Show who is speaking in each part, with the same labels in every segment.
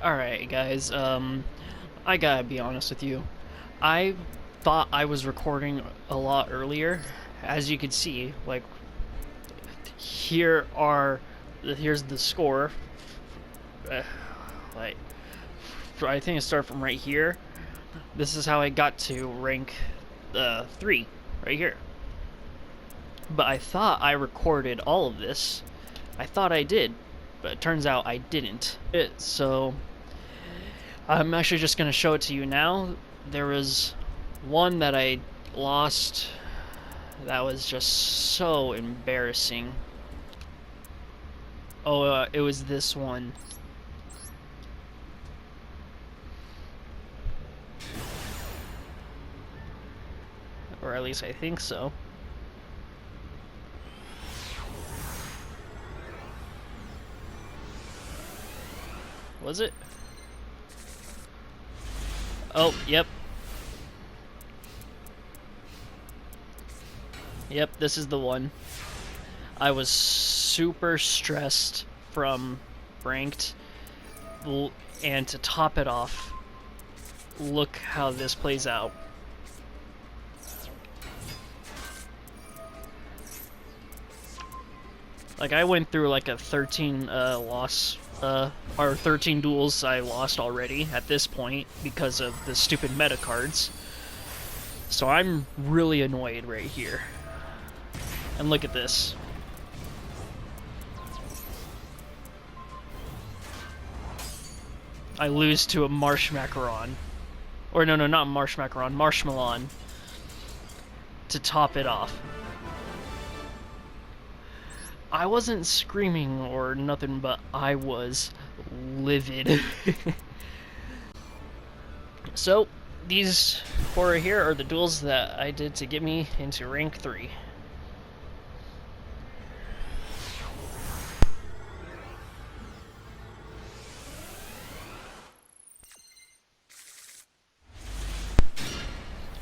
Speaker 1: Alright, guys, I gotta be honest with you. I thought I was recording a lot earlier. As you can see, like, here's the score. Like, I think it started from right here. This is how I got to rank 3, right here. But I thought I recorded all of this. I thought I did, but it turns out I didn't. So I'm actually just going to show it to you now. There was one that I lost that was just so embarrassing. Oh, it was this one. Or at least I think so. Was it? Oh, yep. Yep, this is the one. I was super stressed from ranked, and to top it off, look how this plays out. Like, I went through like a 13 loss, or 13 duels I lost already at this point because of the stupid meta cards. So I'm really annoyed right here. And look at this. I lose to a Marsh Macaron. Or no, not Marsh Macaron, Marshmallow to top it off. I wasn't screaming or nothing, but I was livid. So, these 4 here are the duels that I did to get me into rank 3.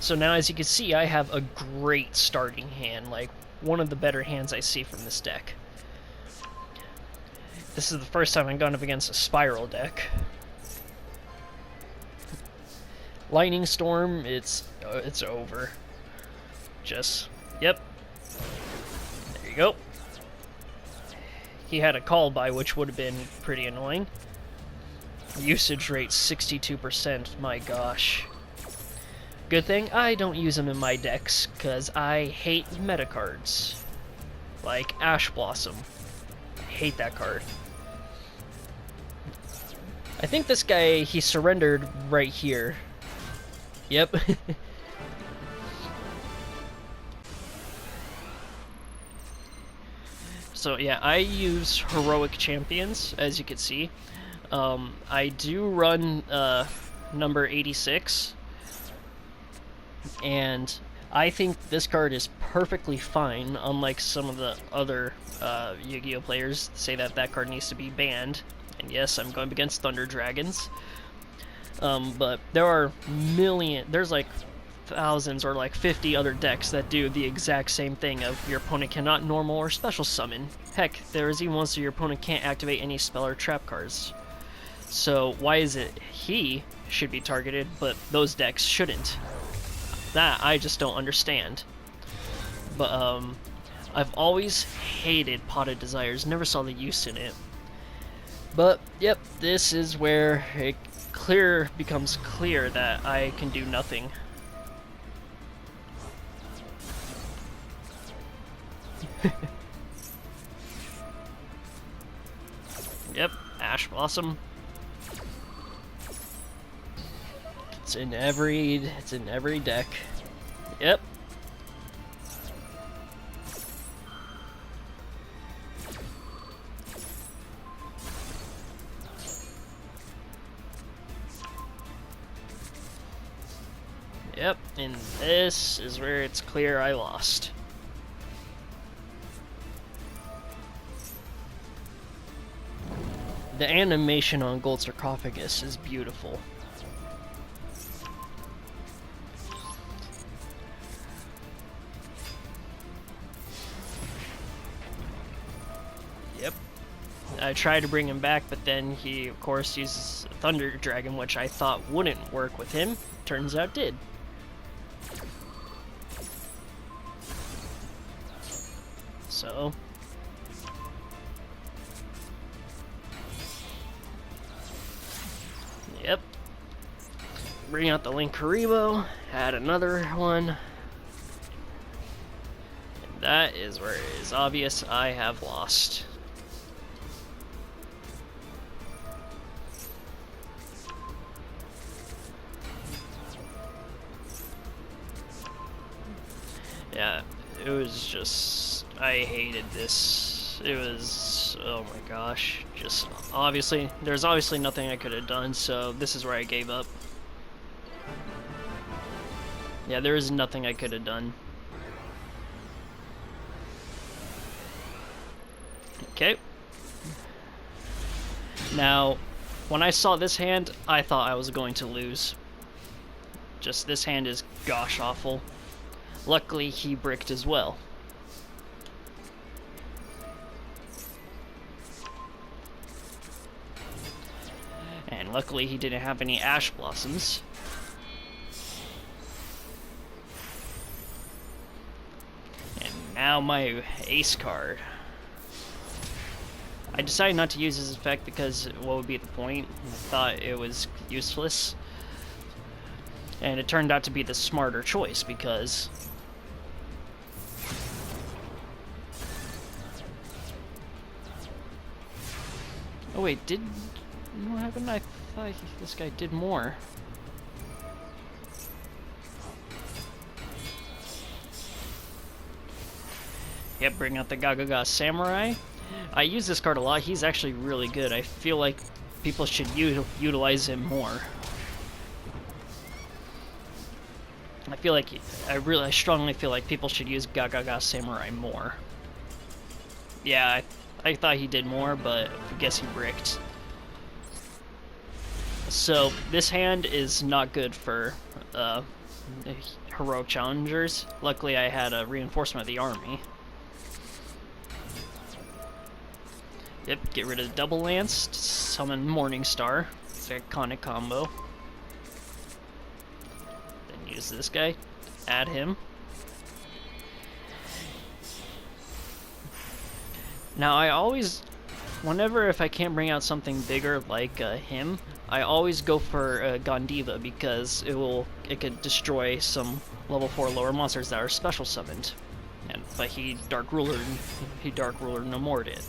Speaker 1: So now, as you can see, I have a great starting hand, like one of the better hands I see from this deck. This is the first time I've gone up against a Spiral deck. Lightning Storm, it's over. Just, yep. There you go. He had a call by, which would have been pretty annoying. Usage rate 62%, my gosh. Good thing I don't use them in my decks, because I hate meta cards. Like Ash Blossom. I hate that card. I think this guy, he surrendered right here. Yep. So yeah, I use heroic champions, as you can see. I do run number 86. And I think this card is perfectly fine, unlike some of the other Yu-Gi-Oh players say that that card needs to be banned. And yes, I'm going against Thunder Dragons. But there are there's like thousands or like 50 other decks that do the exact same thing of your opponent cannot normal or special summon. Heck, there is even ones where your opponent can't activate any spell or trap cards. So why is it he should be targeted, but those decks shouldn't? That I just don't understand. But I've always hated Potted Desires, never saw the use in it. But yep, this is where it becomes clear that I can do nothing. Yep, Ash Blossom. It's in every deck. Yep. Yep, and this is where it's clear I lost. The animation on Gold Sarcophagus is beautiful. I tried to bring him back, but then he, of course, uses Thunder Dragon, which I thought wouldn't work with him. Turns out did. So... Yep. Bring out the Link Karibo, add another one. And that is where it is obvious I have lost. Yeah, it was just, I hated this. It was, oh my gosh, just obviously, there's obviously nothing I could have done, so this is where I gave up. Yeah, there is nothing I could have done. Okay. Now, when I saw this hand, I thought I was going to lose. Just this hand is gosh awful. Luckily, he bricked as well. And luckily, he didn't have any Ash Blossoms. And now my Ace card. I decided not to use his effect because what would be the point? I thought it was useless. And it turned out to be the smarter choice because... Oh wait, what happened? I thought this guy did more. Yep, bring out the Gagaga Samurai. I use this card a lot. He's actually really good. I feel like people should utilize him more. I strongly feel like people should use Gagaga Samurai more. Yeah, I thought he did more, but I guess he bricked. So, this hand is not good for heroic challengers. Luckily, I had a reinforcement of the army. Yep, get rid of the double lance, summon Morningstar. It's an iconic combo. Then use this guy, add him. Now I always, whenever if I can't bring out something bigger like him, I always go for Gondiva because it could destroy some level 4 lower monsters that are special summoned. But he Dark Ruler no more did.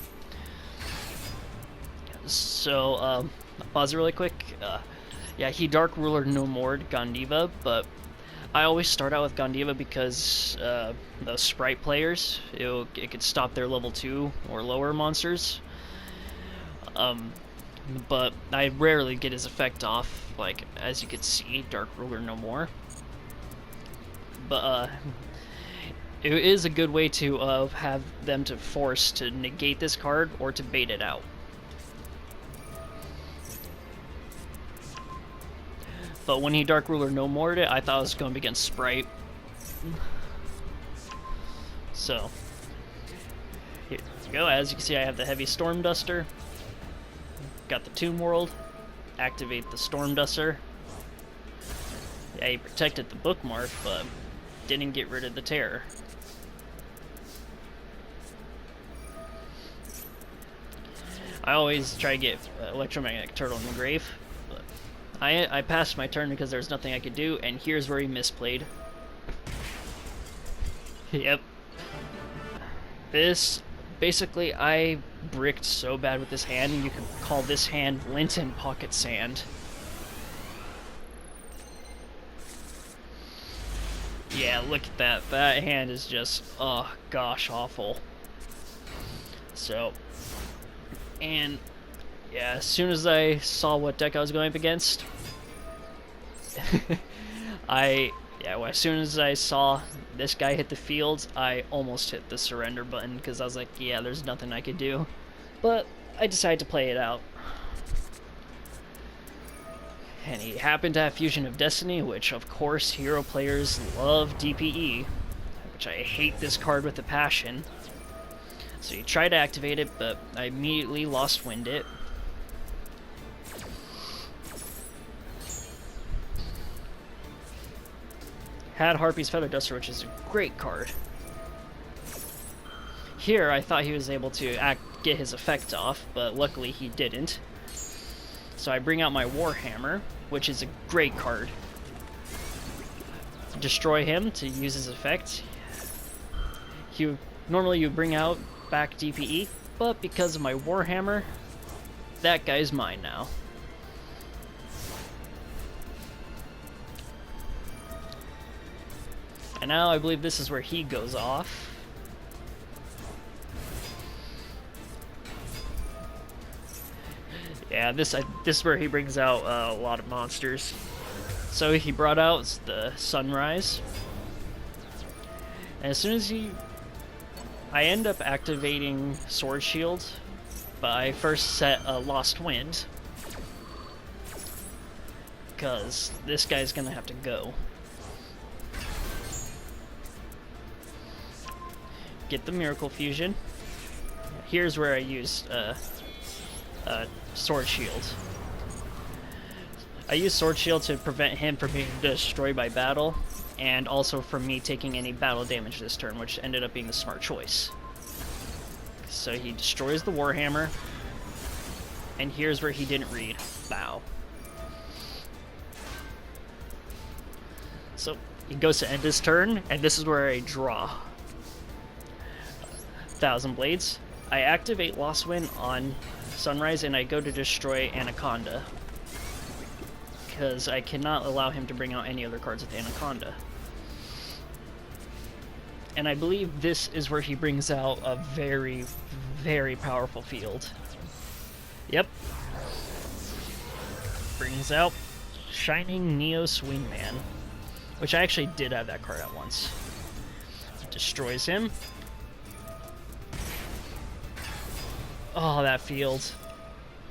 Speaker 1: So pause it really quick. Yeah, he Dark Ruler no more Gondiva, but I always start out with Gondiva because those Sprite players, it could stop their level 2 or lower monsters. But I rarely get his effect off, like, as you can see, Dark Ruler no more. But it is a good way to have them to force to negate this card or to bait it out. But when he Dark Ruler no more'd it, I thought I was going against Sprite. So, here we go. As you can see, I have the Heavy Storm Duster. Got the Tomb World. Activate the Storm Duster. Yeah, he protected the bookmark, but didn't get rid of the Terror. I always try to get Electromagnetic Turtle in the grave. I passed my turn because there's nothing I could do, and here's where he misplayed. Yep. Basically, I bricked so bad with this hand, and you could call this hand Linton Pocket Sand. Yeah, look at that. That hand is just, oh gosh, awful. So, and yeah, as soon as I saw what deck I was going up against, as soon as I saw this guy hit the field, I almost hit the surrender button because I was like, yeah, there's nothing I could do. But I decided to play it out. And he happened to have Fusion of Destiny, which of course hero players love DPE, which I hate this card with a passion. So he tried to activate it, but I immediately lost wind it. Had Harpy's Feather Duster, which is a great card. Here, I thought he was able to get his effect off, but luckily he didn't. So I bring out my Warhammer, which is a great card. Destroy him to use his effect. Normally you bring out back DPE, but because of my Warhammer, that guy's mine now. And now I believe this is where he goes off. Yeah, this is where he brings out a lot of monsters. So he brought out the Sunrise. And as soon as I end up activating Sword Shield, but I first set a Lost Wind. Because this guy's gonna have to go. Get the Miracle Fusion. Here's where I used Sword Shield. I used Sword Shield to prevent him from being destroyed by battle, and also from me taking any battle damage this turn, which ended up being the smart choice. So he destroys the Warhammer, and here's where he didn't read. Bow. So he goes to end his turn, and this is where I draw. 1,000 Blades. I activate Lost Wind on Sunrise, and I go to destroy Anaconda, because I cannot allow him to bring out any other cards with Anaconda. And I believe this is where he brings out a very, very powerful field. Yep. Brings out Shining Neos Wingman, which I actually did have that card at once. Destroys him. Oh, that field.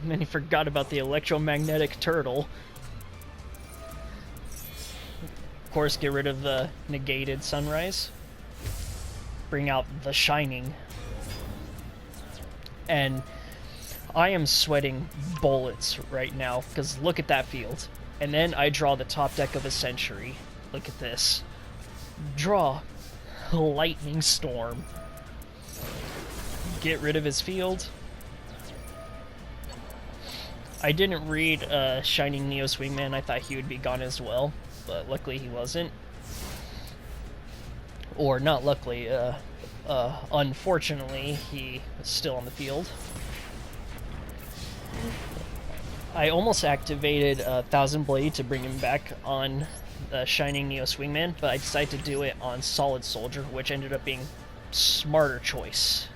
Speaker 1: And then he forgot about the electromagnetic turtle. Of course, get rid of the negated Sunrise. Bring out the Shining. And I am sweating bullets right now, because look at that field. And then I draw the top deck of a Century. Look at this. Draw Lightning Storm. Get rid of his field. I didn't read Shining Neos Wingman. I thought he would be gone as well, but luckily he wasn't. Or not luckily, unfortunately, he was still on the field. I almost activated 1,000 Blade to bring him back on Shining Neos Wingman, but I decided to do it on Solid Soldier, which ended up being smarter choice.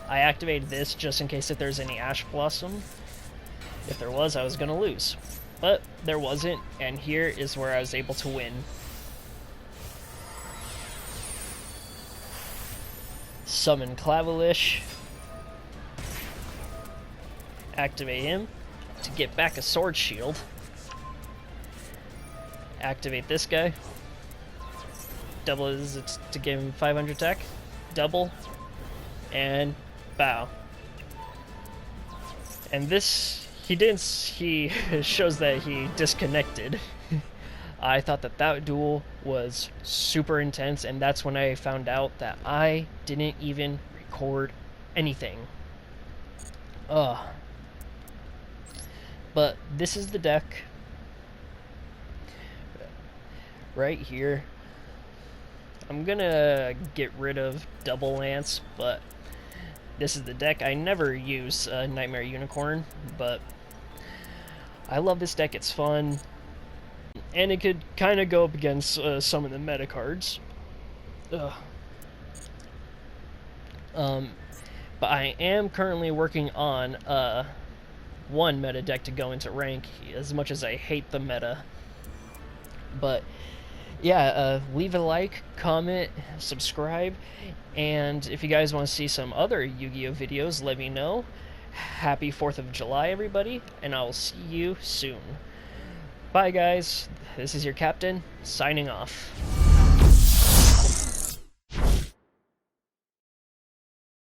Speaker 1: I activated this just in case if there's any Ash Blossom. If there was, I was going to lose. But there wasn't, and here is where I was able to win. Summon Clavelish. Activate him to get back a Sword Shield. Activate this guy. Double is to give him 500 attack. Double. And bow. And this... He shows that he disconnected. I thought that duel was super intense, and that's when I found out that I didn't even record anything. But this is the deck. Right here. I'm gonna get rid of Double Lance, but this is the deck. I never use Nightmare Unicorn, but I love this deck. It's fun, and it could kind of go up against some of the meta cards. But I am currently working on one meta deck to go into rank, as much as I hate the meta. But yeah, leave a like, comment, subscribe, and if you guys want to see some other Yu-Gi-Oh videos, let me know. Happy 4th of July, everybody, and I will see you soon. Bye, guys. This is your captain, signing off.